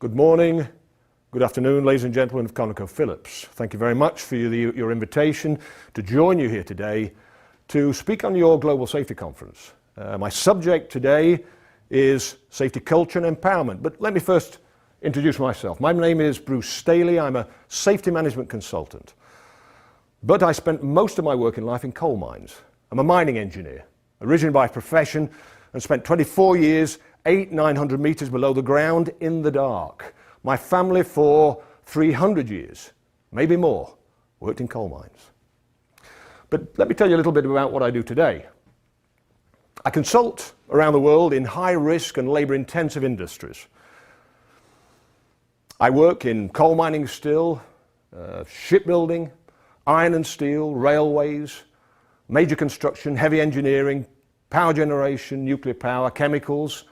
Good morning, good afternoon, ladies and gentlemen of Conocvo Phillips. Thank you very much for your invitation to join you here today to speak on your Global Safety Conference. My subject today is safety culture and empowerment, but let me first introduce myself. My name is Bruce Staley. I'm a safety management consultant, but I spent most of my working life in coal mines. I'm a mining engineer, originally by profession, and spent 24 years 900 meters below the ground in the dark. My family for 300 years, maybe more, worked in coal mines. But let me tell you a little bit about what I do today. I consult around the world in high risk and labor intensive industries. I work in coal mining still, shipbuilding, iron and steel, railways, major construction, heavy engineering, power generation, nuclear power, chemicals.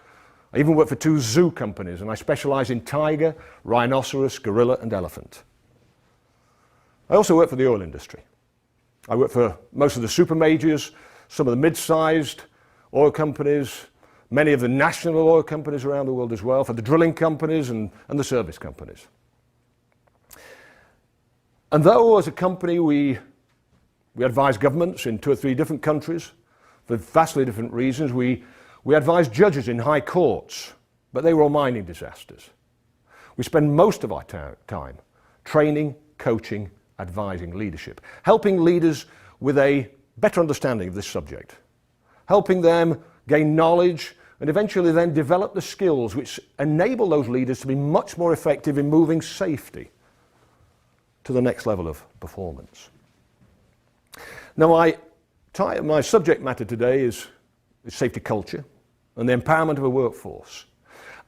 I even work for 2 zoo companies, and I specialize in tiger, rhinoceros, gorilla and elephant. I also work for the oil industry. I work for most of the super majors, some of the mid-sized oil companies, many of the national oil companies around the world as well, for the drilling companies and the service companies. And though as a company we advise governments in 2 or 3 different countries for vastly different reasons, we advise judges in high courts, but they were all mining disasters. We spend most of our time training, coaching, advising leadership, helping leaders with a better understanding of this subject, helping them gain knowledge and eventually then develop the skills which enable those leaders to be much more effective in moving safety to the next level of performance. Now, my subject matter today is safety culture and the empowerment of a workforce.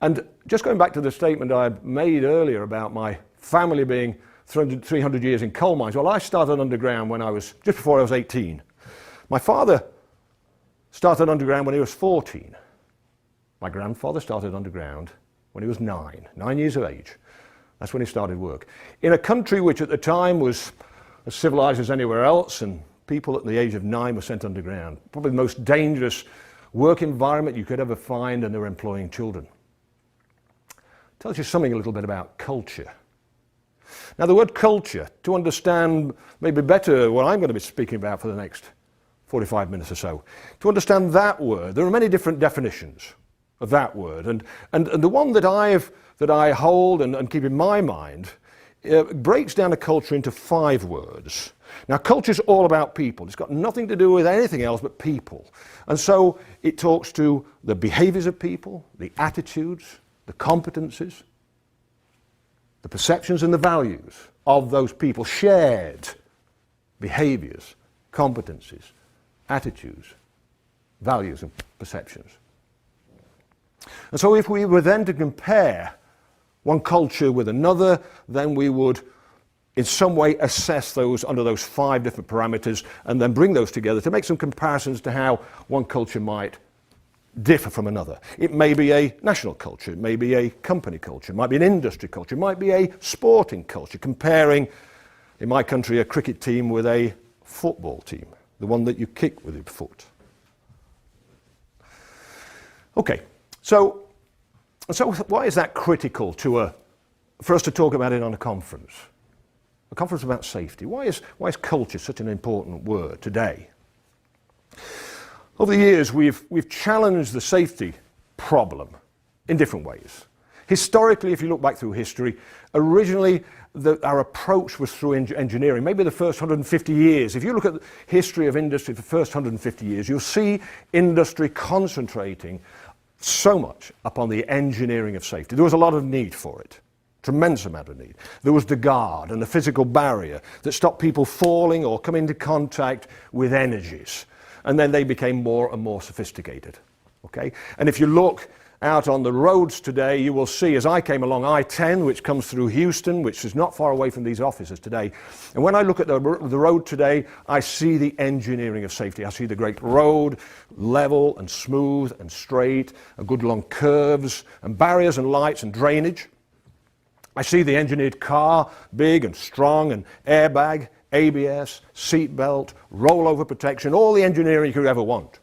And just going back to the statement I made earlier about my family being 300 years in coal mines, well, I started underground just before I was 18. My father started underground when he was 14. My grandfather started underground when he was 9 years of age. That's when he started work. In a country which at the time was as civilized as anywhere else, and people at the age of 9 were sent underground. Probably the most dangerous work environment you could ever find, and they were employing children. Tells you something a little bit about culture. Now, the word culture, to understand maybe better what I'm going to be speaking about for the next 45 minutes or so, to understand that word, there are many different definitions of that word, and the one that I hold and keep in my mind breaks down a culture into 5 words. Now, culture is all about people. It's got nothing to do with anything else but people. And so it talks to the behaviors of people, the attitudes, the competencies, the perceptions and the values of those people, shared behaviors, competencies, attitudes, values and perceptions. And so if we were then to compare one culture with another, then we would in some way assess those under those 5 different parameters and then bring those together to make some comparisons to how one culture might differ from another. It may be a national culture, it may be a company culture, it might be an industry culture, it might be a sporting culture, comparing, in my country, a cricket team with a football team, the one that you kick with your foot. Okay, so why is that critical for us to talk about it on a conference? A conference about safety. Why is culture such an important word today? Over the years, we've challenged the safety problem in different ways. Historically, if you look back through history, originally our approach was through engineering, maybe the first 150 years. If you look at the history of industry for the first 150 years, you'll see industry concentrating so much upon the engineering of safety. There was a lot of need for it. Tremendous amount of need. There was the guard and the physical barrier that stopped people falling or coming into contact with energies. And then they became more and more sophisticated. Okay? And if you look out on the roads today, you will see, as I came along I-10, which comes through Houston, which is not far away from these offices today. And when I look at the road today, I see the engineering of safety. I see the great road, level and smooth and straight, and good long curves, and barriers and lights and drainage. I see the engineered car, big and strong, and airbag, ABS, seat belt, rollover protection, all the engineering you could ever want.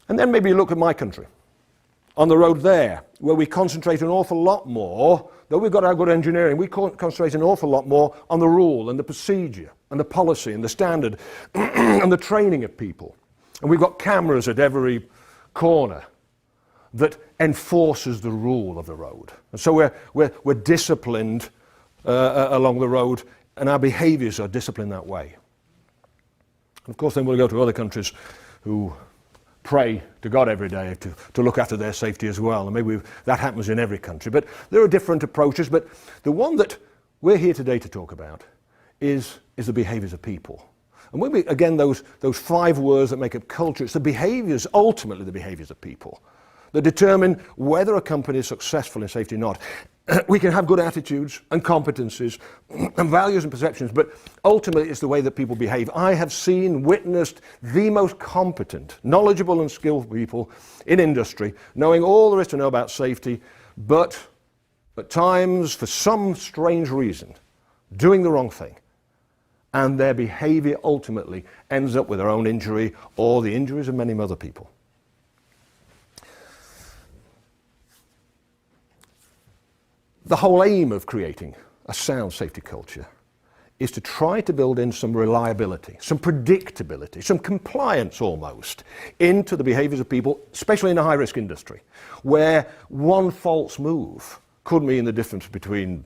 And then maybe look at my country. on the road there, where we concentrate an awful lot more, though we've got our good engineering, we concentrate an awful lot more on the rule and the procedure and the policy and the standard and the training of people. And we've got cameras at every corner that enforces the rule of the road. And so we're disciplined along the road, and our behaviours are disciplined that way. And of course, then we'll go to other countries who pray to God every day to look after their safety as well. And maybe that happens in every country. But there are different approaches. But the one that we're here today to talk about is the behaviours of people. And when we, again, those 5 words that make up culture, it's the behaviours, ultimately the behaviours of people, that determine whether a company is successful in safety or not. We can have good attitudes and competencies and values and perceptions, but ultimately it's the way that people behave. I have seen, witnessed the most competent, knowledgeable and skilled people in industry, knowing all there is to know about safety, but at times, for some strange reason, doing the wrong thing. And their behaviour ultimately ends up with their own injury or the injuries of many other people. The whole aim of creating a sound safety culture is to try to build in some reliability, some predictability, some compliance almost into the behaviours of people, especially in a high-risk industry, where one false move could mean the difference between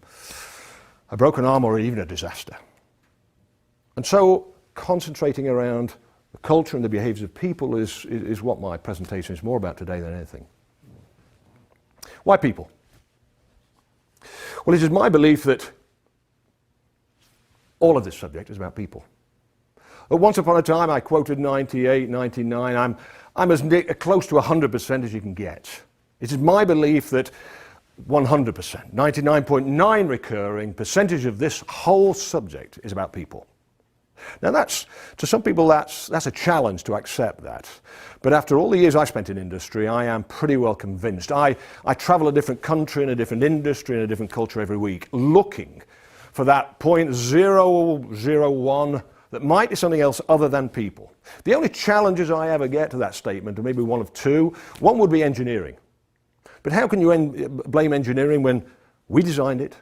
a broken arm or even a disaster. And so concentrating around the culture and the behaviours of people is what my presentation is more about today than anything. Why people? Well, it is my belief that all of this subject is about people. Once upon a time, I quoted 98, 99. I'm as close to 100% as you can get. It is my belief that 100%, 99.9 recurring percentage of this whole subject is about people. Now to some people that's a challenge to accept that. But after all the years I spent in industry, I am pretty well convinced. I travel a different country and a different industry and a different culture every week, looking for that 0.001 that might be something else other than people. The only challenges I ever get to that statement are maybe one of two. One would be engineering. But how can you blame engineering when we designed it?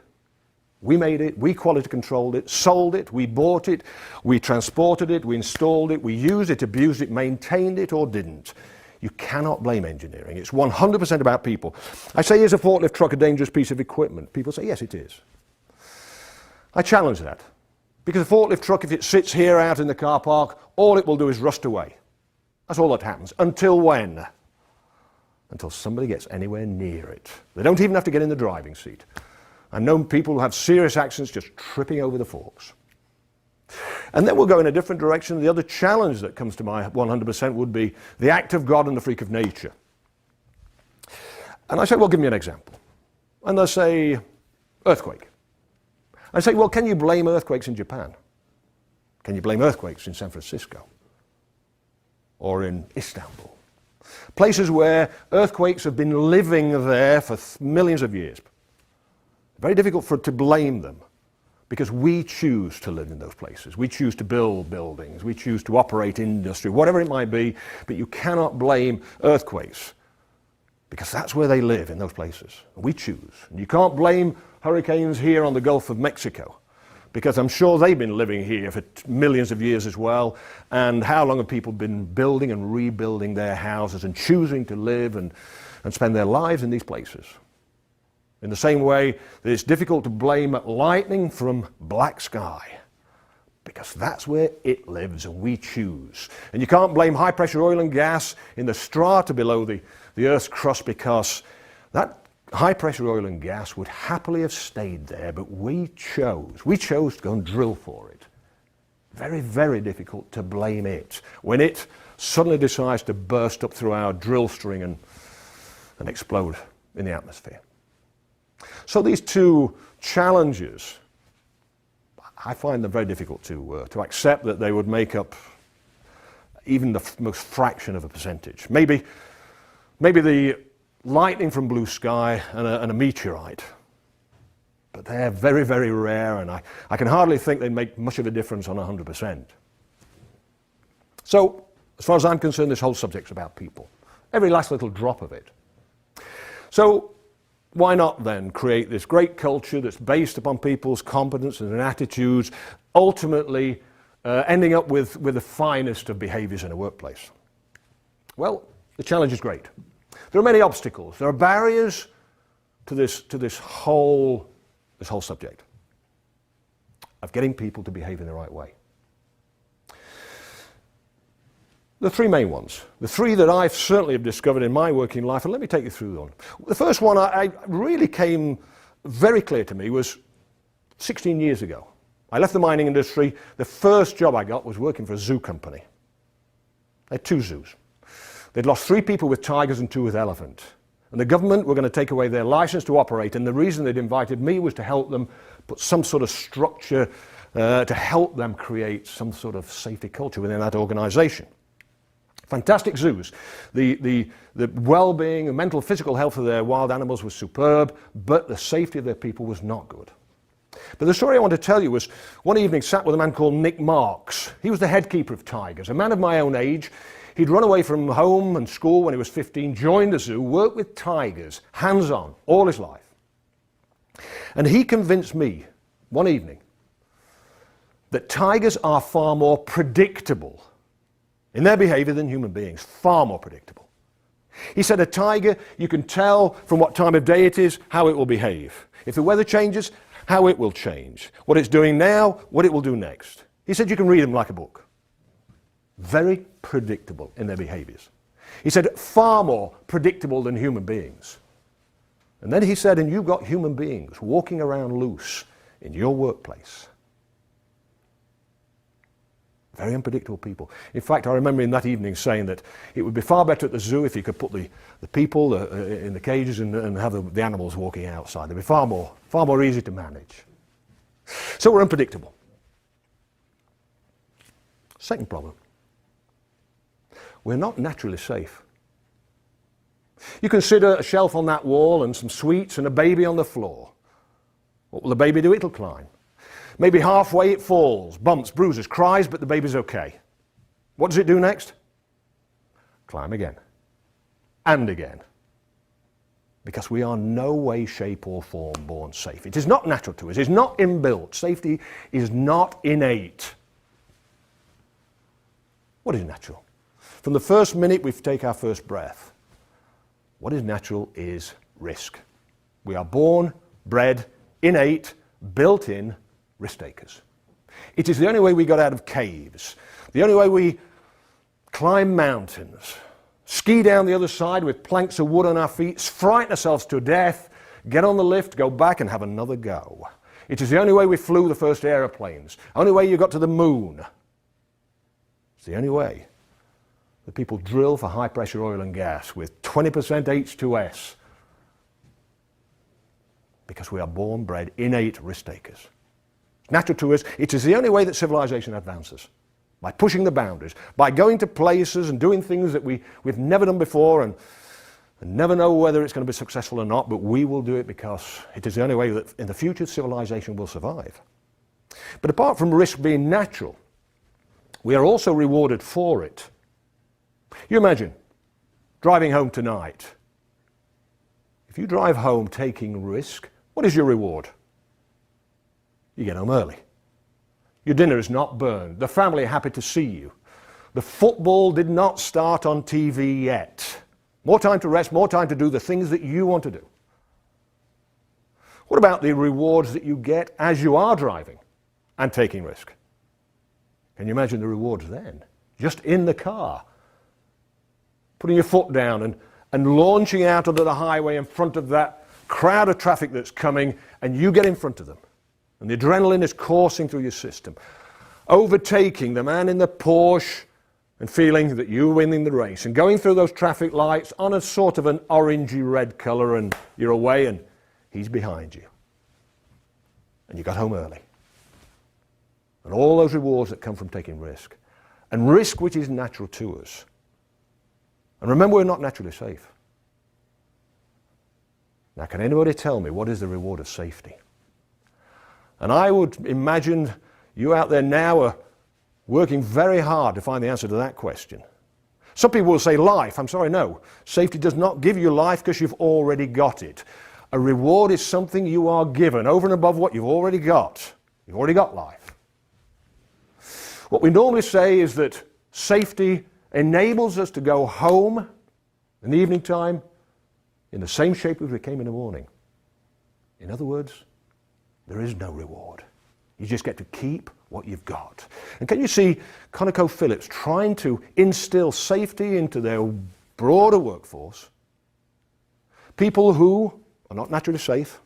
We made it, we quality controlled it, sold it, we bought it, we transported it, we installed it, we used it, abused it, maintained it, or didn't. You cannot blame engineering. It's 100% about people. I say, is a forklift truck a dangerous piece of equipment? People say, yes, it is. I challenge that. Because a forklift truck, if it sits here out in the car park, all it will do is rust away. That's all that happens. Until when? Until somebody gets anywhere near it. They don't even have to get in the driving seat. I've known people who have serious accidents just tripping over the forks. And then we'll go in a different direction. The other challenge that comes to my 100% would be the act of God and the freak of nature. And I say, well, give me an example. And they'll say, earthquake. I say, well, can you blame earthquakes in Japan? Can you blame earthquakes in San Francisco? Or in Istanbul? Places where earthquakes have been living there for millions of years. Very difficult to blame them because we choose to live in those places. We choose to build buildings. We choose to operate industry, whatever it might be. But you cannot blame earthquakes because that's where they live, in those places. We choose. And you can't blame hurricanes here on the Gulf of Mexico because I'm sure they've been living here for millions of years as well. And how long have people been building and rebuilding their houses and choosing to live and spend their lives in these places? In the same way that it's difficult to blame lightning from black sky because that's where it lives and we choose. And you can't blame high pressure oil and gas in the strata below the Earth's crust because that high pressure oil and gas would happily have stayed there, but we chose to go and drill for it. Very, very difficult to blame it when it suddenly decides to burst up through our drill string and explode in the atmosphere. So these two challenges, I find them very difficult to accept that they would make up even the most fraction of a percentage. Maybe the lightning from blue sky and a meteorite, but they're very, very rare, and I can hardly think they'd make much of a difference on 100%. So, as far as I'm concerned, this whole subject's about people. Every last little drop of it. So why not then create this great culture that's based upon people's competence and attitudes, ultimately ending up with the finest of behaviours in a workplace? Well, the challenge is great. There are many obstacles. There are barriers to this whole subject of getting people to behave in the right way. The three main ones, the three that I've certainly have discovered in my working life, and let me take you through them. The first one I really came very clear to me was 16 years ago. I left the mining industry. The first job I got was working for a zoo company. They had 2 zoos. They'd lost 3 people with tigers and 2 with elephant. And the government were going to take away their license to operate, and the reason they'd invited me was to help them put some sort of structure to help them create some sort of safety culture within that organisation. Fantastic zoos. The well-being and mental physical health of their wild animals was superb, but the safety of their people was not good. But the story I want to tell you was, one evening sat with a man called Nick Marks. He was the head keeper of tigers, a man of my own age. He'd run away from home and school when he was 15, joined the zoo, worked with tigers, hands-on, all his life. And he convinced me, one evening, that tigers are far more predictable in their behaviour than human beings, far more predictable. He said a tiger, you can tell from what time of day it is, how it will behave. If the weather changes, how it will change. What it's doing now, what it will do next. He said you can read them like a book. Very predictable in their behaviours. He said far more predictable than human beings. And then he said, and you've got human beings walking around loose in your workplace. Very unpredictable people. In fact, I remember in that evening saying that it would be far better at the zoo if you could put the people in the cages and have the animals walking outside. They'd be far more easy to manage. So we're unpredictable. Second problem. We're not naturally safe. You consider a shelf on that wall and some sweets and a baby on the floor. What will the baby do? It'll climb. Maybe halfway it falls, bumps, bruises, cries, but the baby's okay. What does it do next? Climb again. And again. Because we are no way, shape or form born safe. It is not natural to us. It is not inbuilt. Safety is not innate. What is natural? From the first minute we take our first breath, what is natural is risk. We are born, bred, innate, built in risk takers. It is the only way we got out of caves, the only way we climb mountains, ski down the other side with planks of wood on our feet, frighten ourselves to death, get on the lift, go back and have another go. It is the only way we flew the first aeroplanes, only way you got to the moon. It's the only way that people drill for high pressure oil and gas with 20% H2S. Because we are born, bred, innate risk takers. Natural to us, it is the only way that civilization advances. By pushing the boundaries, by going to places and doing things that we've never done before and never know whether it's going to be successful or not, but we will do it because it is the only way that in the future civilization will survive. But apart from risk being natural, we are also rewarded for it. You imagine driving home tonight. If you drive home taking risk, what is your reward? You get home early. Your dinner is not burned. The family are happy to see you. The football did not start on TV yet. More time to rest, more time to do the things that you want to do. What about the rewards that you get as you are driving and taking risk? Can you imagine the rewards then? Just in the car. Putting your foot down and launching out onto the highway in front of that crowd of traffic that's coming, and you get in front of them. And the adrenaline is coursing through your system. Overtaking the man in the Porsche and feeling that you're winning the race. And going through those traffic lights on a sort of an orangey red colour, and you're away and he's behind you. And you got home early. And all those rewards that come from taking risk. And risk which is natural to us. And remember, we're not naturally safe. Now, can anybody tell me what is the reward of safety? And I would imagine you out there now are working very hard to find the answer to that question. Some people will say life. I'm sorry, no. Safety does not give you life because you've already got it. A reward is something you are given over and above what you've already got. You've already got life. What we normally say is that safety enables us to go home in the evening time in the same shape as we came in the morning. In other words, there is no reward. You just get to keep what you've got. And can you see Conocvo Phillips trying to instill safety into their broader workforce? People who are not naturally safe,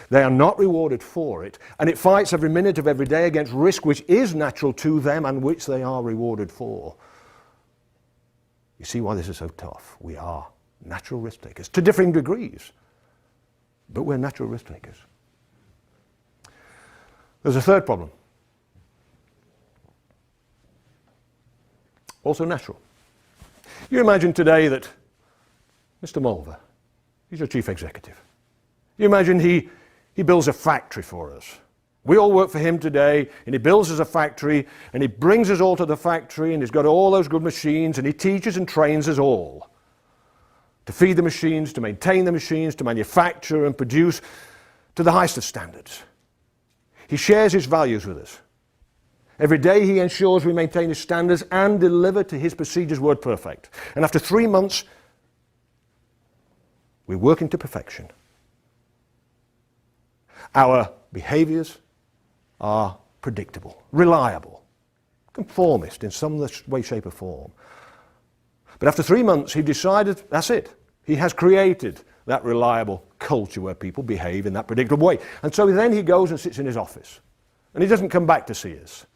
they are not rewarded for it, and it fights every minute of every day against risk which is natural to them and which they are rewarded for. You see why this is so tough. We are natural risk takers to differing degrees, but we're natural risk takers. There's a third problem. Also natural. You imagine today that Mr. Mulver, he's your chief executive. You imagine he builds a factory for us. We all work for him today, and he builds us a factory, and he brings us all to the factory, and he's got all those good machines, and he teaches and trains us all to feed the machines, to maintain the machines, to manufacture and produce to the highest of standards. He shares his values with us. Every day he ensures we maintain his standards and deliver to his procedures word perfect. And after 3 months, we're working to perfection. Our behaviors are predictable, reliable, conformist in some way, shape or form. But after 3 months, he decided, that's it. He has created that reliable culture where people behave in that predictable way. And so then he goes and sits in his office. And he doesn't come back to see us.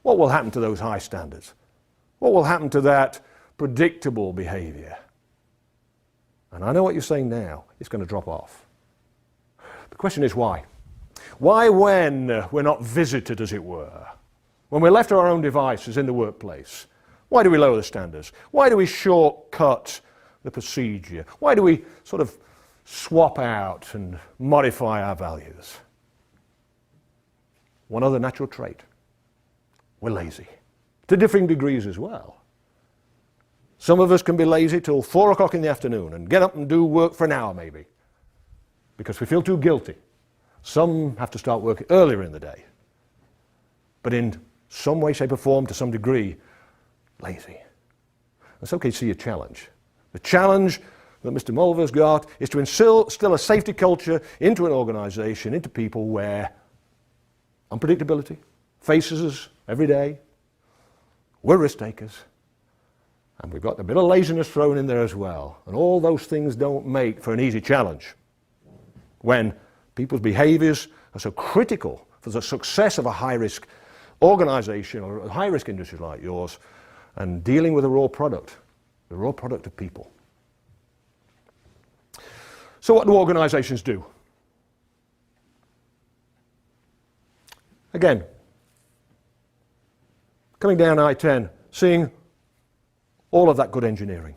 What will happen to those high standards? What will happen to that predictable behavior? And I know what you're saying now. It's going to drop off. The question is why? Why when we're not visited, as it were? When we're left to our own devices in the workplace? Why do we lower the standards? Why do we shortcut the procedure? Why do we sort of swap out and modify our values? One other natural trait. We're lazy. To differing degrees as well. Some of us can be lazy till 4 o'clock in the afternoon and get up and do work for an hour maybe, because we feel too guilty. Some have to start work earlier in the day. But in some way, shape or form, to some degree, lazy. And so can you see a challenge. The challenge that Mr. Mulver's got is to instill a safety culture into an organization, into people where unpredictability faces us every day. We're risk takers. And we've got a bit of laziness thrown in there as well. And all those things don't make for an easy challenge when people's behaviors are so critical for the success of a high-risk organization or a high-risk industry like yours, and dealing with the raw product of people. So what do organizations do? Again, coming down I-10, seeing all of that good engineering.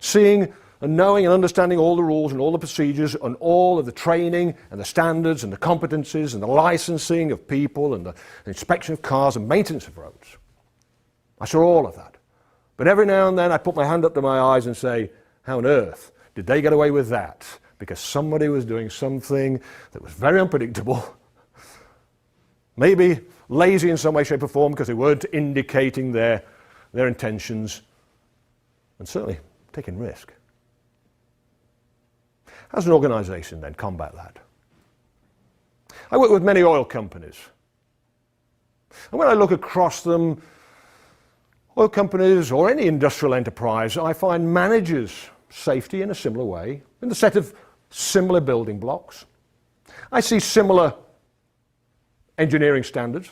Seeing and knowing and understanding all the rules and all the procedures and all of the training and the standards and the competencies and the licensing of people and the inspection of cars and maintenance of roads. I saw all of that. But every now and then I put my hand up to my eyes and say, how on earth did they get away with that? Because somebody was doing something that was very unpredictable. Maybe lazy in some way, shape or form because they weren't indicating their intentions, and certainly taking risk. How does an organization then combat that? I work with many oil companies. And when I look across them, oil companies or any industrial enterprise, I find managers safety in a similar way, in the set of similar building blocks. I see similar engineering standards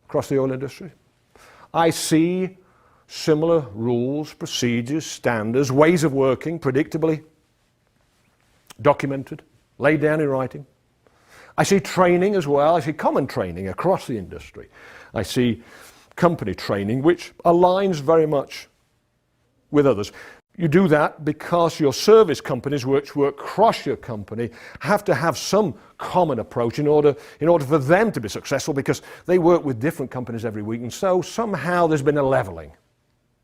across the oil industry. I see similar rules, procedures, standards, ways of working, predictably documented, laid down in writing. I see training as well. I see common training across the industry. I see company training which aligns very much with others. You do that because your service companies which work across your company have to have some common approach in order for them to be successful, because they work with different companies every week, and so somehow there's been a leveling.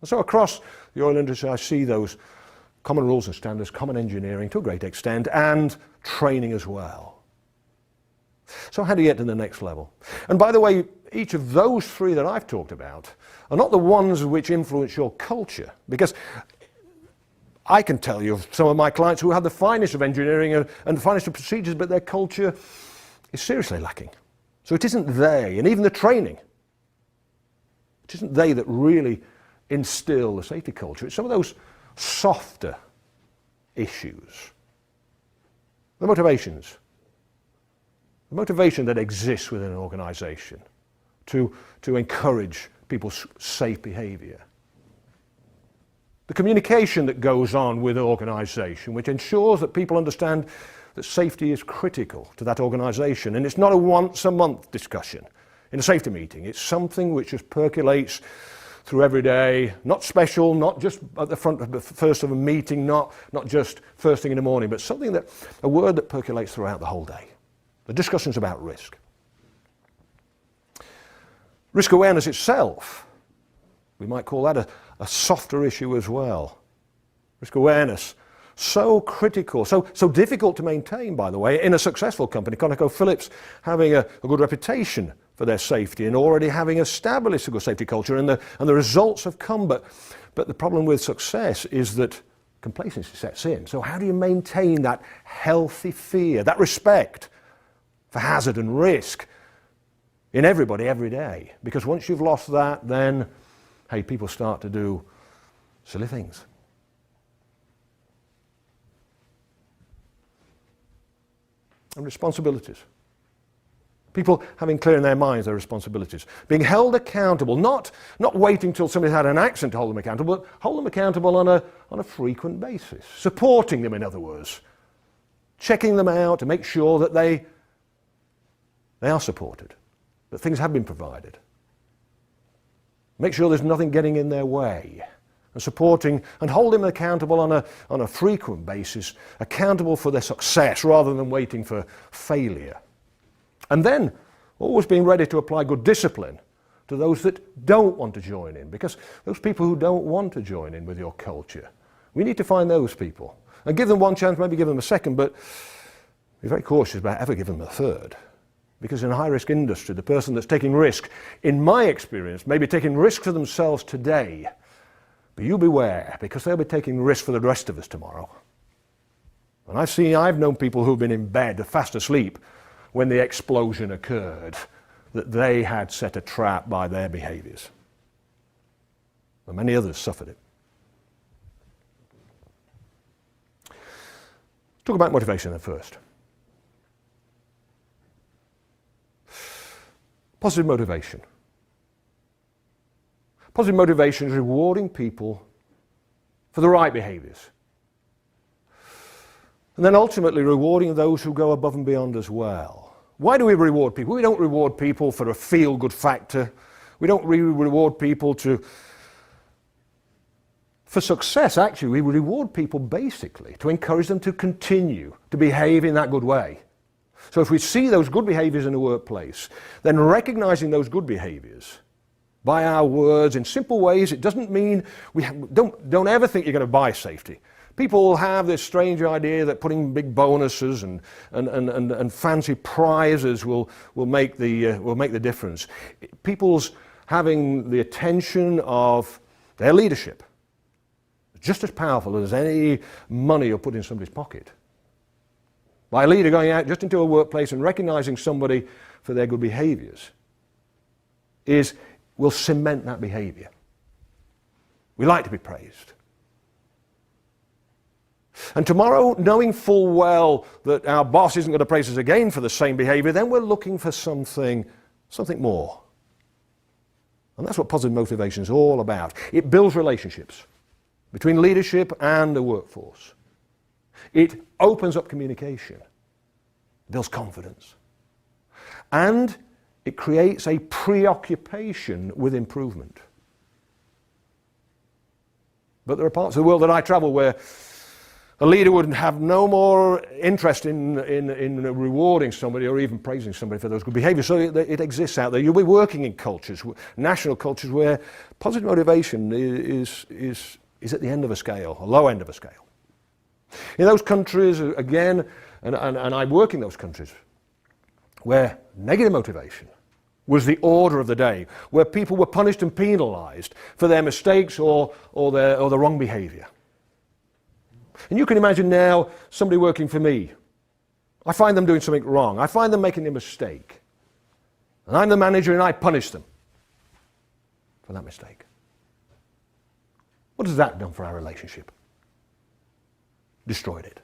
And so across the oil industry, I see those common rules and standards, common engineering to a great extent, and training as well. So how do you get to the next level? And by the way, each of those three that I've talked about are not the ones which influence your culture, because I can tell you of some of my clients who have the finest of engineering and the finest of procedures, but their culture is seriously lacking. So it isn't they, and even the training, it isn't they that really instill the safety culture. It's some of those softer issues. The motivations. The motivation that exists within an organization to encourage people's safe behavior. The communication that goes on with an organization, which ensures that people understand that safety is critical to that organization. And it's not a once a month discussion in a safety meeting. It's something which just percolates through every day, not special, not just at the first of a meeting, not just first thing in the morning, but something a word that percolates throughout the whole day. The discussions about risk. Risk awareness itself, we might call that a softer issue as well. Risk awareness, so critical, so difficult to maintain, by the way, in a successful company. Conocvo Phillips having a good reputation for their safety and already having established a good safety culture, and the results have come. But the problem with success is that complacency sets in. So how do you maintain that healthy fear, that respect for hazard and risk in everybody every day? Because once you've lost that, then, hey, people start to do silly things. And responsibilities. People having clear in their minds their responsibilities. Being held accountable, not waiting till somebody's had an accident to hold them accountable, but hold them accountable on a frequent basis. Supporting them, in other words. Checking them out to make sure that they are supported, that things have been provided. Make sure there's nothing getting in their way. And supporting and holding them accountable on a frequent basis, accountable for their success rather than waiting for failure. And then always being ready to apply good discipline to those that don't want to join in, because those people who don't want to join in with your culture, we need to find those people and give them one chance, maybe give them a second, but be very cautious about ever giving them a third. Because in a high-risk industry, the person that's taking risk, in my experience, may be taking risk for themselves today, but you beware, because they'll be taking risk for the rest of us tomorrow. And I've known people who've been in bed, fast asleep, when the explosion occurred, that they had set a trap by their behaviors. And many others suffered it. Let's talk about motivation then first. Positive motivation. Positive motivation is rewarding people for the right behaviors. And then ultimately rewarding those who go above and beyond as well. Why do we reward people? We don't reward people for a feel-good factor. We don't really reward people for success. Actually, we reward people basically to encourage them to continue to behave in that good way. So if we see those good behaviors in the workplace, then recognizing those good behaviors by our words in simple ways, it doesn't mean don't ever think you're going to buy safety. People have this strange idea that putting big bonuses and fancy prizes will make the difference. People's having the attention of their leadership is just as powerful as any money you'll put in somebody's pocket. By a leader going out just into a workplace and recognizing somebody for their good behaviors will cement that behavior. We like to be praised. And tomorrow, knowing full well that our boss isn't going to praise us again for the same behavior, then we're looking for something more. And that's what positive motivation is all about. It builds relationships between leadership and the workforce. It opens up communication, builds confidence, and it creates a preoccupation with improvement. But there are parts of the world that I travel where A leader would have no more interest in rewarding somebody or even praising somebody for those good behaviors. So it exists out there. You'll be working in cultures, national cultures, where positive motivation is at the end of a scale, a low end of a scale. In those countries, again, and I work in those countries, where negative motivation was the order of the day, where people were punished and penalized for their mistakes or the wrong behavior. And you can imagine now somebody working for me. I find them doing something wrong. I find them making a mistake. And I'm the manager and I punish them for that mistake. What has that done for our relationship? Destroyed it.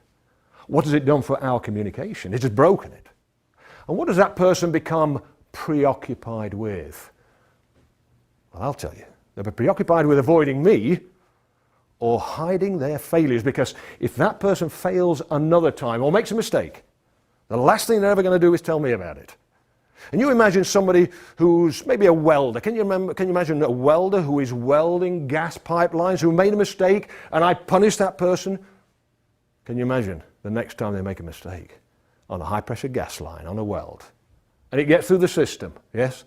What has it done for our communication? It has broken it. And what does that person become preoccupied with? Well, I'll tell you. They'll be preoccupied with avoiding me or hiding their failures, because if that person fails another time or makes a mistake, the last thing they're ever going to do is tell me about it. And you imagine somebody who's maybe a welder. Can you imagine a welder who is welding gas pipelines, who made a mistake, and I punish that person? Can you imagine the next time they make a mistake on a high-pressure gas line, on a weld, and it gets through the system, yes?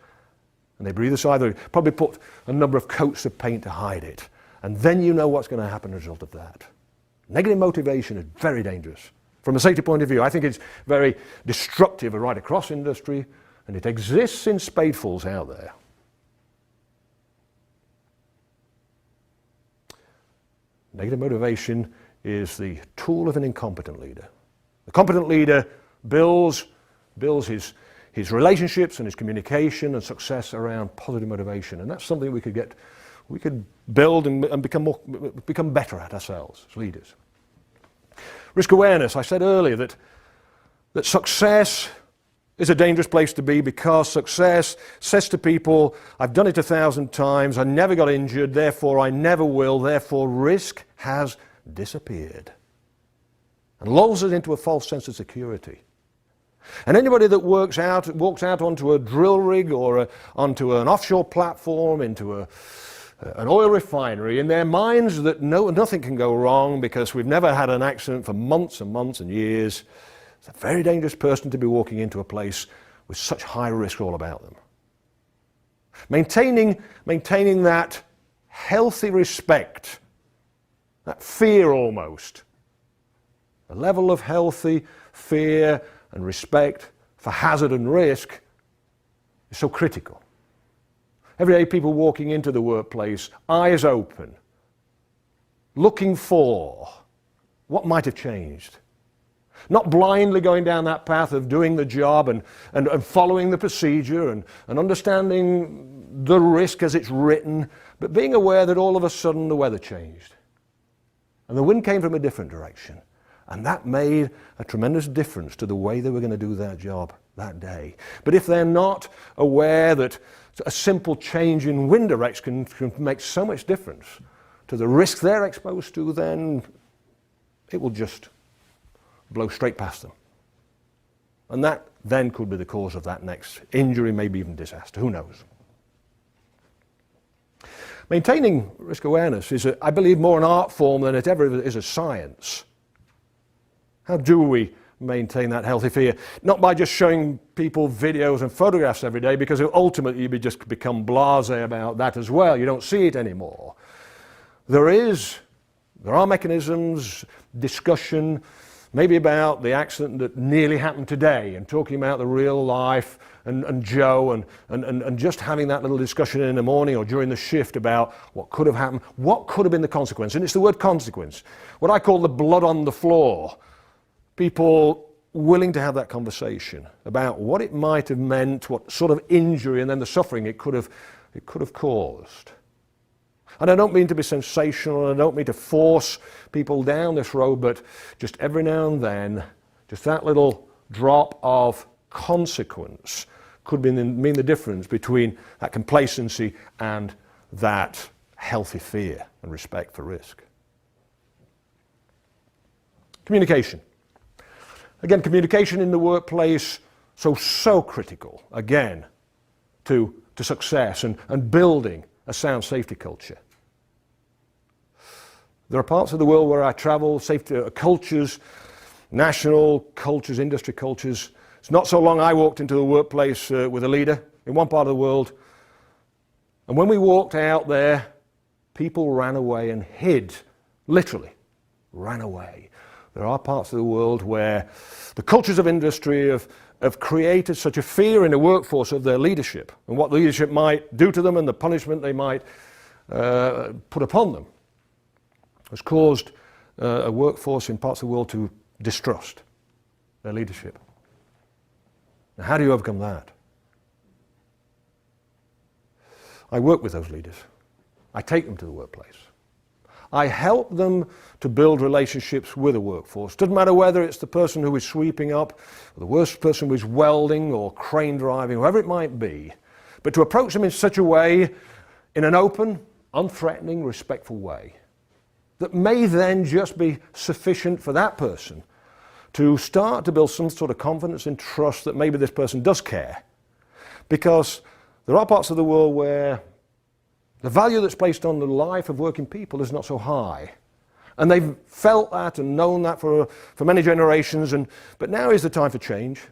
And they breathe a sigh, they probably put a number of coats of paint to hide it. And then you know what's going to happen as a result of that. Negative motivation is very dangerous. From a safety point of view, I think it's very destructive right across industry, and it exists in spadefuls out there. Negative motivation is the tool of an incompetent leader. The competent leader builds his relationships and his communication and success around positive motivation, and that's something we could build and become better at ourselves as leaders. Risk awareness. I said earlier that success is a dangerous place to be, because success says to people, I've done it 1,000 times, I never got injured, therefore I never will, therefore risk has disappeared. And lulls us into a false sense of security. And anybody that walks out onto a drill rig or onto an offshore platform, into an oil refinery, in their minds that nothing can go wrong because we've never had an accident for months and months and years, it's a very dangerous person to be walking into a place with such high risk all about them. Maintaining that healthy respect, that fear almost, a level of healthy fear and respect for hazard and risk is so critical. Every day people walking into the workplace, eyes open, looking for what might have changed. Not blindly going down that path of doing the job and following the procedure and understanding the risk as it's written, but being aware that all of a sudden the weather changed. And the wind came from a different direction. And that made a tremendous difference to the way they were going to do their job that day. But if they're not aware that a simple change in wind direction can make so much difference to the risk they're exposed to, then it will just blow straight past them. And that then could be the cause of that next injury, maybe even disaster. Who knows? Maintaining risk awareness is, I believe, more an art form than it ever is a science. How do we maintain that healthy fear? Not by just showing people videos and photographs every day, because ultimately you just become blasé about that as well. You don't see it anymore. There are mechanisms, discussion, maybe about the accident that nearly happened today, and talking about the real life and Joe and just having that little discussion in the morning or during the shift about what could have happened, what could have been the consequence. And it's the word consequence, what I call the blood on the floor. People willing to have that conversation about what it might have meant, what sort of injury and then the suffering it could have caused. And I don't mean to be sensational, and I don't mean to force people down this road, but just every now and then, just that little drop of consequence could mean the difference between that complacency and that healthy fear and respect for risk. Communication. Again, communication in the workplace, so critical, again, to success and building a sound safety culture. There are parts of the world where I travel, safety cultures, national cultures, industry cultures. It's not so long I walked into a workplace with a leader in one part of the world, and when we walked out there, people ran away and hid, literally ran away. There are parts of the world where the cultures of industry have created such a fear in the workforce of their leadership and what leadership might do to them and the punishment they might put upon them has caused a workforce in parts of the world to distrust their leadership. Now, how do you overcome that? I work with those leaders. I take them to the workplace. I help them to build relationships with the workforce. Doesn't matter whether it's the person who is sweeping up, or the worst person who is welding or crane driving, whoever it might be, but to approach them in such a way, in an open, unthreatening, respectful way, that may then just be sufficient for that person to start to build some sort of confidence and trust that maybe this person does care. Because there are parts of the world where the value that's placed on the life of working people is not so high. And they've felt that and known that for many generations, but now is the time for change.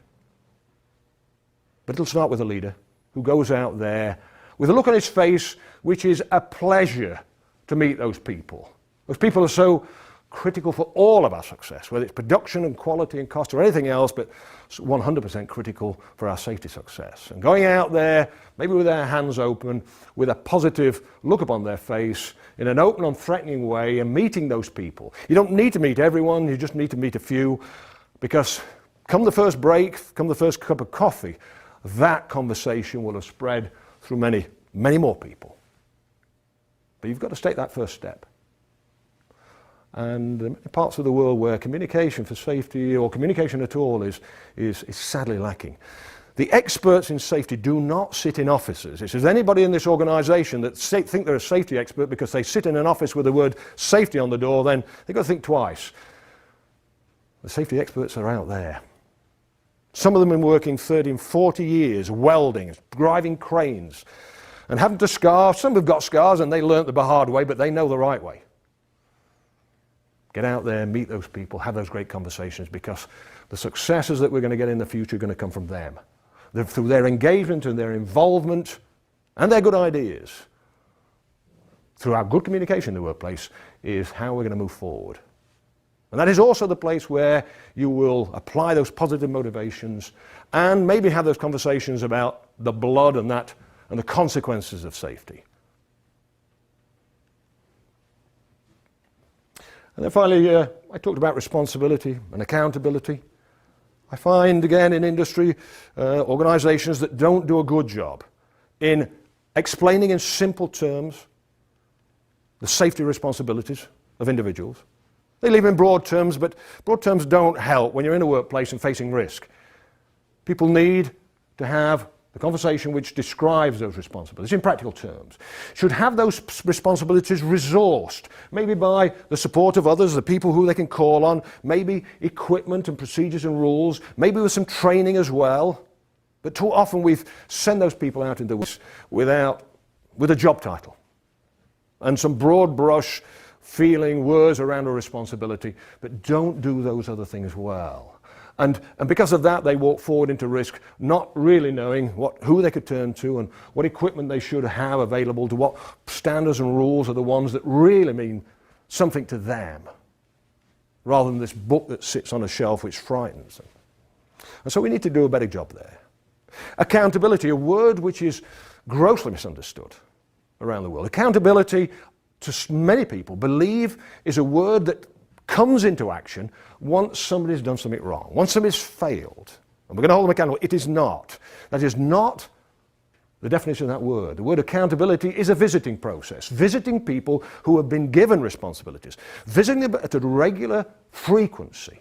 But it'll start with a leader who goes out there with a look on his face which is a pleasure to meet those people. Those people are so critical for all of our success, whether it's production and quality and cost or anything else, but 100% critical for our safety success. And going out there, maybe with their hands open, with a positive look upon their face, in an open, unthreatening way, and meeting those people. You don't need to meet everyone, you just need to meet a few, because come the first break, come the first cup of coffee, that conversation will have spread through many, many more people. But you've got to take that first step. And in parts of the world where communication for safety or communication at all is sadly lacking. The experts in safety do not sit in offices. If there's anybody in this organization that think they're a safety expert because they sit in an office with the word safety on the door, then they've got to think twice. The safety experts are out there. Some of them have been working 30 and 40 years, welding, driving cranes, and having to scarf. Some have got scars and they learnt the hard way, but they know the right way. Get out there, meet those people, have those great conversations, because the successes that we're going to get in the future are going to come from them. Through their engagement and their involvement and their good ideas. Through our good communication in the workplace is how we're going to move forward. And that is also the place where you will apply those positive motivations and maybe have those conversations about the blood and the consequences of safety. And then finally, I talked about responsibility and accountability. I find, again, in industry, organizations that don't do a good job in explaining in simple terms the safety responsibilities of individuals. They leave in broad terms, but broad terms don't help when you're in a workplace and facing risk. People need to have the conversation which describes those responsibilities in practical terms. Should have those responsibilities resourced, maybe by the support of others, the people who they can call on, maybe equipment and procedures and rules, maybe with some training as well. But too often we send those people out into with a job title and some broad brush feeling words around a responsibility, but don't do those other things well. And because of that, they walk forward into risk, not really knowing who they could turn to and what equipment they should have available, to what standards and rules are the ones that really mean something to them, rather than this book that sits on a shelf which frightens them. And so we need to do a better job there. Accountability, a word which is grossly misunderstood around the world. Accountability, to many people, believe is a word that comes into action once somebody's done something wrong, once somebody's failed. And we're going to hold them accountable. It is not. That is not the definition of that word. The word accountability is a visiting process, visiting people who have been given responsibilities, visiting them at a regular frequency,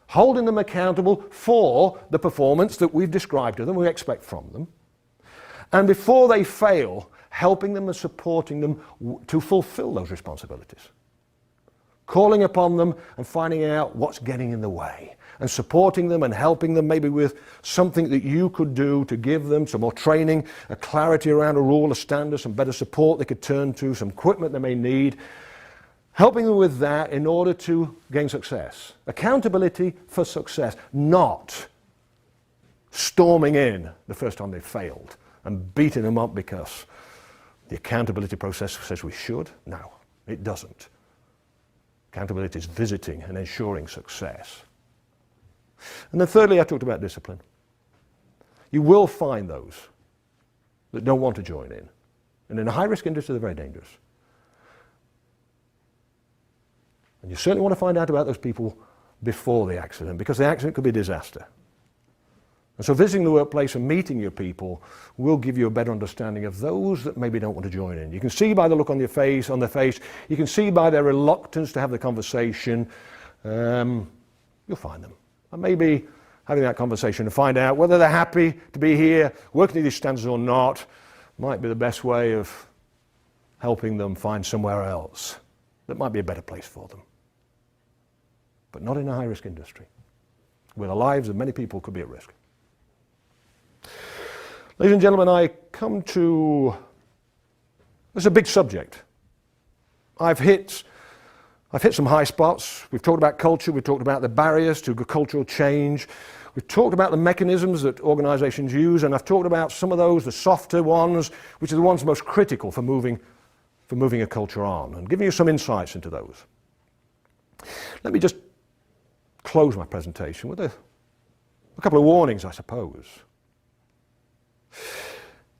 holding them accountable for the performance that we've described to them, we expect from them, and before they fail, helping them and supporting them to fulfill those responsibilities. Calling upon them and finding out what's getting in the way, and supporting them and helping them maybe with something that you could do to give them some more training, a clarity around a rule, a standard, some better support they could turn to, some equipment they may need. helping them with that in order to gain success. Accountability for success, not storming in the first time they failed and beating them up because the accountability process says we should. No, it doesn't. Accountability is visiting and ensuring success. And then thirdly, I talked about discipline. You will find those that don't want to join in. And in a high-risk industry, they're very dangerous. And you certainly want to find out about those people before the accident, because the accident could be a disaster. And so visiting the workplace and meeting your people will give you a better understanding of those that maybe don't want to join in. You can see by the look on their face, you can see by their reluctance to have the conversation, you'll find them. And maybe having that conversation to find out whether they're happy to be here, working to these standards or not, might be the best way of helping them find somewhere else that might be a better place for them. But not in a high-risk industry, where the lives of many people could be at risk. Ladies and gentlemen, I come to, this is a big subject. I've hit some high spots. We've talked about culture, we've talked about the barriers to cultural change, we've talked about the mechanisms that organizations use, and I've talked about some of those, the softer ones, which are the ones most critical for moving a culture on, and giving you some insights into those. Let me just close my presentation with a couple of warnings, I suppose.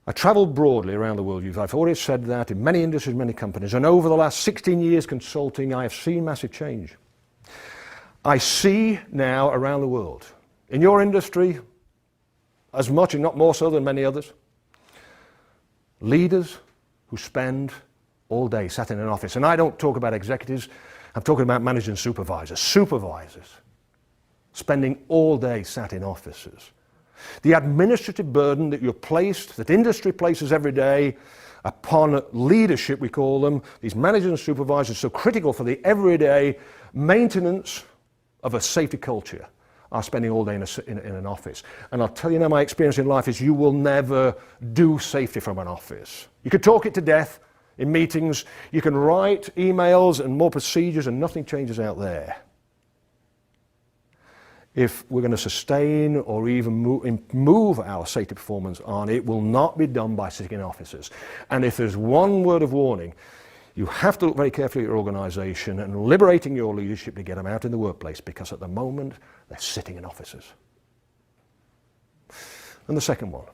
I travelled broadly around the world. I've already said that, in many industries, many companies, and over the last 16 years consulting, I have seen massive change. I see now around the world, in your industry, as much, if not more so than many others, leaders who spend all day sat in an office. And I don't talk about executives, I'm talking about managers and supervisors, spending all day sat in offices. The administrative burden that industry places every day upon leadership, we call them, these managers and supervisors, so critical for the everyday maintenance of a safety culture, are spending all day in an office. And I'll tell you now, my experience in life is you will never do safety from an office. You could talk it to death in meetings, you can write emails and more procedures, and nothing changes out there. If we're going to sustain or even move our safety performance on, it will not be done by sitting in offices. And if there's one word of warning, you have to look very carefully at your organization and liberating your leadership to get them out in the workplace, because at the moment they're sitting in offices. And the second one,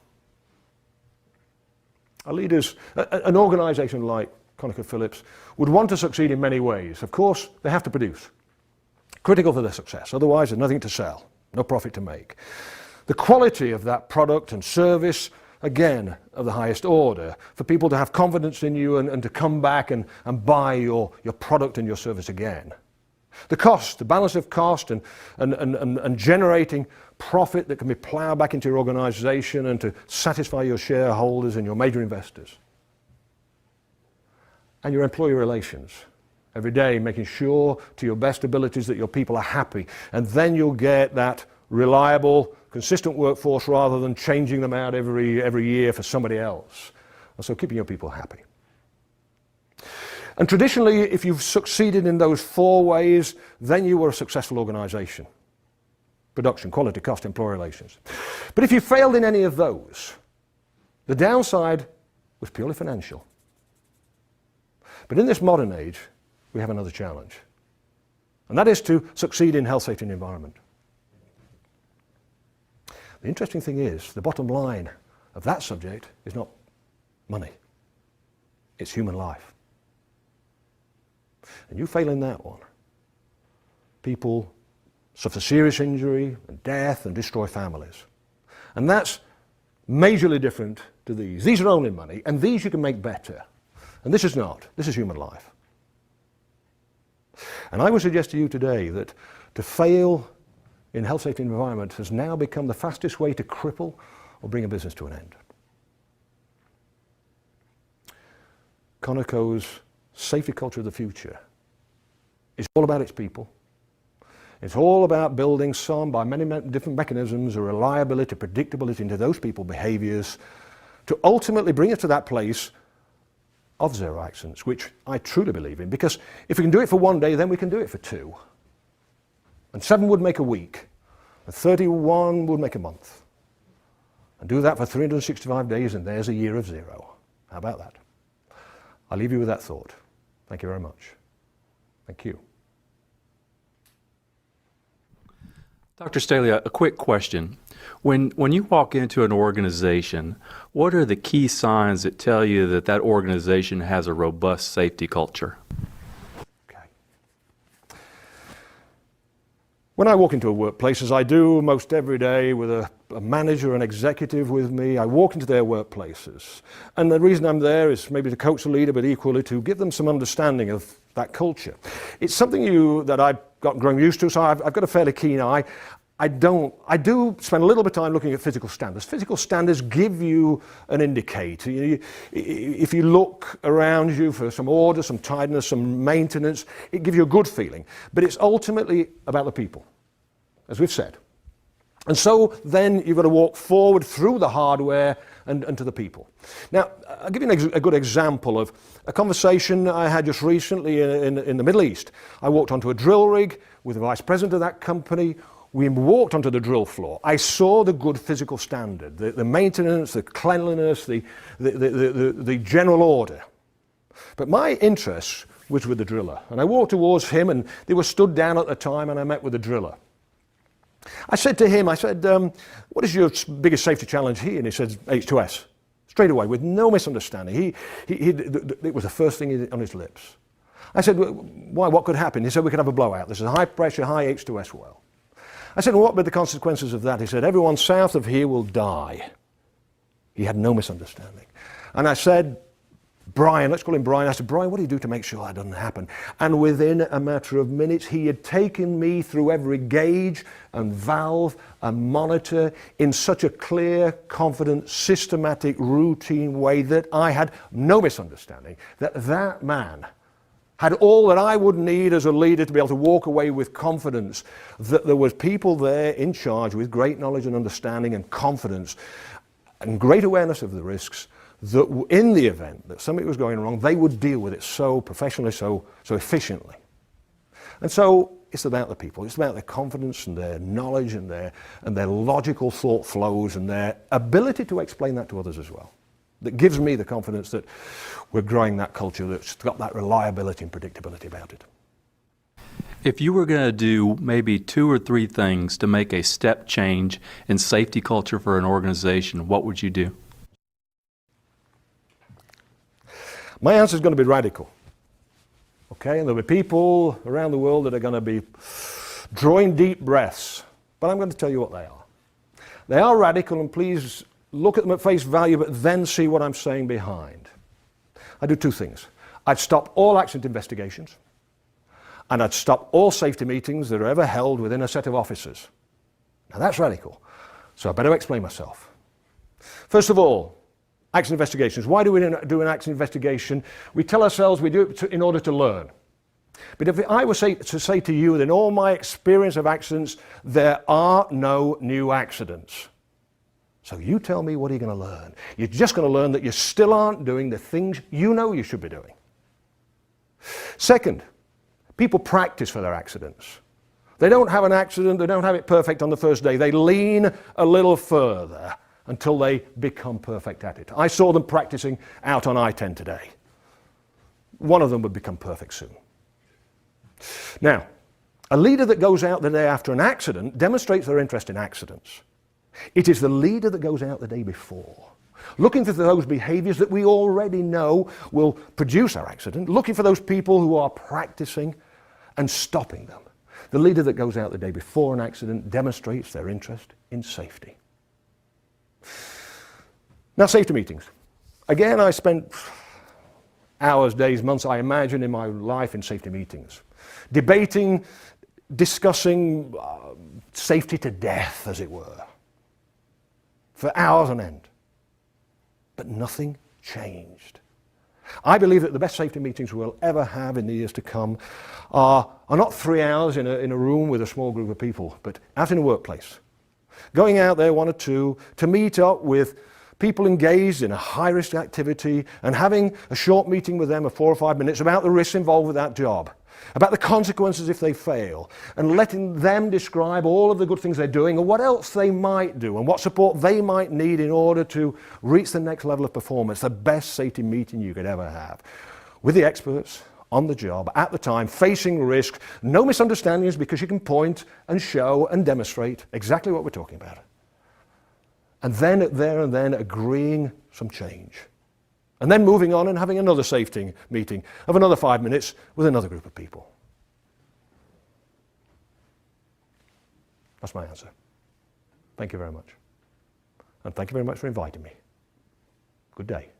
an organization like Conocvo Phillips would want to succeed in many ways. Of course, they have to produce. Critical for their success, otherwise there's nothing to sell, no profit to make. The quality of that product and service, again, of the highest order, for people to have confidence in you and to come back and buy your product and your service again. The cost, the balance of cost and generating profit that can be ploughed back into your organization and to satisfy your shareholders and your major investors. And your employee relations. Every day making sure to your best abilities that your people are happy, and then you'll get that reliable, consistent workforce rather than changing them out every year for somebody else. And so keeping your people happy. And traditionally, if you've succeeded in those four ways, then you were a successful organization. Production, quality, cost, employee relations. But if you failed in any of those, the downside was purely financial. But in this modern age, we have another challenge, and that is to succeed in health, safety, and environment. The interesting thing is, the bottom line of that subject is not money, it's human life. And you fail in that one, people suffer serious injury and death and destroy families. And that's majorly different to these. These are only money, and these you can make better. And this is not, this is human life. And I would suggest to you today that to fail in health, safety, and environment has now become the fastest way to cripple or bring a business to an end. Conocvo's safety culture of the future is all about its people. It's all about building by many different mechanisms, a reliability, predictability into those people behaviors to ultimately bring us to that place of zero accidents, which I truly believe in, because if we can do it for one day, then we can do it for 2. And 7 would make a week, and 31 would make a month. And do that for 365 days, and there's a year of 0. How about that? I'll leave you with that thought. Thank you very much. Thank you. Dr. Staley, a quick question. When you walk into an organization, what are the key signs that tell you that that organization has a robust safety culture? Okay. When I walk into a workplace, as I do most every day with a manager, an executive with me, I walk into their workplaces. And the reason I'm there is maybe to coach the leader, but equally to give them some understanding of that culture. It's something that I've grown used to, so I've got a fairly keen eye. I do spend a little bit of time looking at physical standards. Physical standards give you an indicator. If you look around you for some order, some tidiness, some maintenance, it gives you a good feeling. But it's ultimately about the people, as we've said. And so then you've got to walk forward through the hardware and to the people. Now, I'll give you a good example of a conversation I had just recently in the Middle East. I walked onto a drill rig with the vice president of that company. We walked onto the drill floor. I saw the good physical standard, the maintenance, the cleanliness, the general order. But my interest was with the driller. And I walked towards him, and they were stood down at the time, and I met with the driller. I said to him, what is your biggest safety challenge here? And he said, H2S. Straight away, with no misunderstanding. It was the first thing on his lips. I said, why, what could happen? He said, we could have a blowout. This is a high pressure, high H2S well. I said, well, what would be the consequences of that? He said, everyone south of here will die. He had no misunderstanding. And I said, Brian, let's call him Brian. I said, Brian, what do you do to make sure that doesn't happen? And within a matter of minutes, he had taken me through every gauge and valve and monitor in such a clear, confident, systematic, routine way that I had no misunderstanding that man had all that I would need as a leader to be able to walk away with confidence, that there was people there in charge with great knowledge and understanding and confidence and great awareness of the risks, that in the event that something was going wrong, they would deal with it so professionally, so efficiently. And so it's about the people. It's about their confidence and their knowledge and their logical thought flows and their ability to explain that to others as well. That gives me the confidence that we're growing that culture that's got that reliability and predictability about it. If you were going to do maybe 2 or 3 things to make a step change in safety culture for an organization, what would you do? My answer is going to be radical. Okay, and there'll be people around the world that are going to be drawing deep breaths, but I'm going to tell you what they are. They are radical, and please look at them at face value, but then see what I'm saying behind. I do 2 things. I'd stop all accident investigations, and I'd stop all safety meetings that are ever held within a set of officers. Now that's radical, so I better explain myself. First of all, accident investigations. Why do we do an accident investigation? We tell ourselves we do it in order to learn. But if I were to say to you that in all my experience of accidents, there are no new accidents. So you tell me, what are you going to learn? You're just going to learn that you still aren't doing the things you know you should be doing. Second, people practice for their accidents. They don't have an accident, they don't have it perfect on the first day. They lean a little further until they become perfect at it. I saw them practicing out on I-10 today. One of them would become perfect soon. Now, a leader that goes out the day after an accident demonstrates their interest in accidents. It is the leader that goes out the day before, looking for those behaviors that we already know will produce our accident, looking for those people who are practicing and stopping them. The leader that goes out the day before an accident demonstrates their interest in safety. Now, safety meetings. Again, I spent hours, days, months, I imagine, in my life in safety meetings, debating, discussing safety to death, as it were, for hours on end. But nothing changed. I believe that the best safety meetings we'll ever have in the years to come are not 3 hours in a room with a small group of people, but out in a workplace. Going out there, 1 or 2, to meet up with people engaged in a high-risk activity and having a short meeting with them of 4 or 5 minutes about the risks involved with that job, about the consequences if they fail, and letting them describe all of the good things they're doing and what else they might do and what support they might need in order to reach the next level of performance, the best safety meeting you could ever have. With the experts on the job at the time, facing risk, no misunderstandings because you can point and show and demonstrate exactly what we're talking about. And then there and then agreeing some change. And then moving on and having another safety meeting of another 5 minutes with another group of people. That's my answer. Thank you very much. And thank you very much for inviting me. Good day.